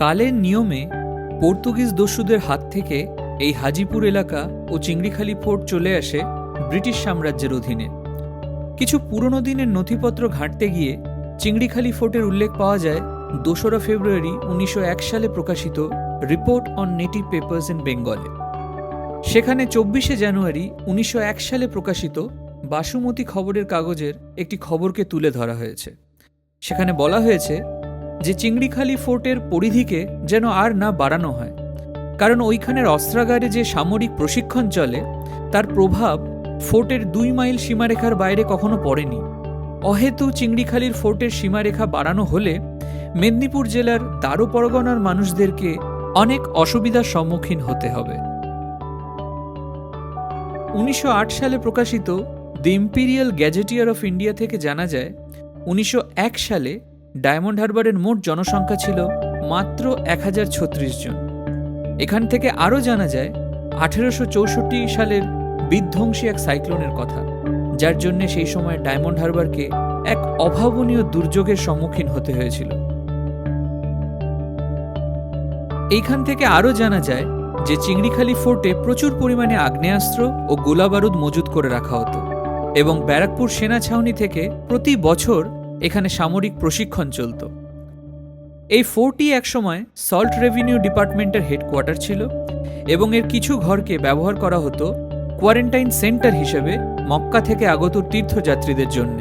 কালের নিয়মে পর্তুগিজ দস্যুদের হাত থেকে এই হাজিপুর এলাকা ও চিংড়িখালি ফোর্ট চলে আসে ব্রিটিশ সাম্রাজ্যের অধীনে। কিছু পুরনো দিনের নথিপত্র ঘাঁটতে গিয়ে চিংড়িখালি ফোর্টের উল্লেখ পাওয়া যায় 2রা ফেব্রুয়ারি 1901 সালে প্রকাশিত report on native papers in বেঙ্গলে। সেখানে 24শে জানুয়ারি 1901 সালে প্রকাশিত বাসুমতী খবরের কাগজের একটি খবরকে তুলে ধরা হয়েছে। সেখানে বলা হয়েছে যে চিংড়িখালি ফোর্টের পরিধিকে যেন আর না বাড়ানো হয়, কারণ ওইখানের অস্ত্রাগারে যে সামরিক প্রশিক্ষণ চলে তার প্রভাব ফোর্টের 2 মাইল সীমারেখার বাইরে কখনো পড়েনি। অহেতু চিংড়িখালির ফোর্টের সীমারেখা বাড়ানো হলে মেদিনীপুর জেলার দারো পরগনার মানুষদেরকে অনেক অসুবিধার সম্মুখীন হতে হবে। 1908 সালে প্রকাশিত দি ইম্পিরিয়াল গ্যাজেটিয়ার অফ ইন্ডিয়া থেকে জানা যায় 1901 সালে ডায়মন্ড হারবারের মোট জনসংখ্যা ছিল মাত্র 1036 জন। এখান থেকে আরও জানা যায় 1864 সালের বিধ্বংসী এক সাইক্লোনের কথা, যার জন্য সেই সময় ডায়মন্ড হারবারকে এক অভাবনীয় দুর্যোগের সম্মুখীন হতে হয়েছিল। এইখান থেকে আরও জানা যায় যে চিংড়িখালি ফোর্টে প্রচুর পরিমাণে আগ্নেয়াস্ত্র ও গোলাবারুদ মজুত করে রাখা হতো এবং ব্যারাকপুর সেনা ছাউনি থেকে প্রতি বছর এখানে সামরিক প্রশিক্ষণ চলত। এই ফোর্টই একসময় সল্ট রেভিনিউ ডিপার্টমেন্টের হেডকোয়ার্টার ছিল এবং এর কিছু ঘরকে ব্যবহার করা হতো কোয়ারেন্টাইন সেন্টার হিসেবে মক্কা থেকে আগত তীর্থযাত্রীদের জন্য।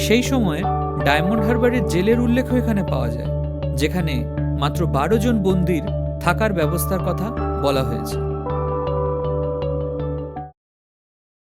সেই সময় ডায়মন্ড হারবারের জেলের উল্লেখ এখানে পাওয়া যায়, যেখানে মাত্র 12 জন বন্দীর থাকার ব্যবস্থার কথা বলা হয়েছে।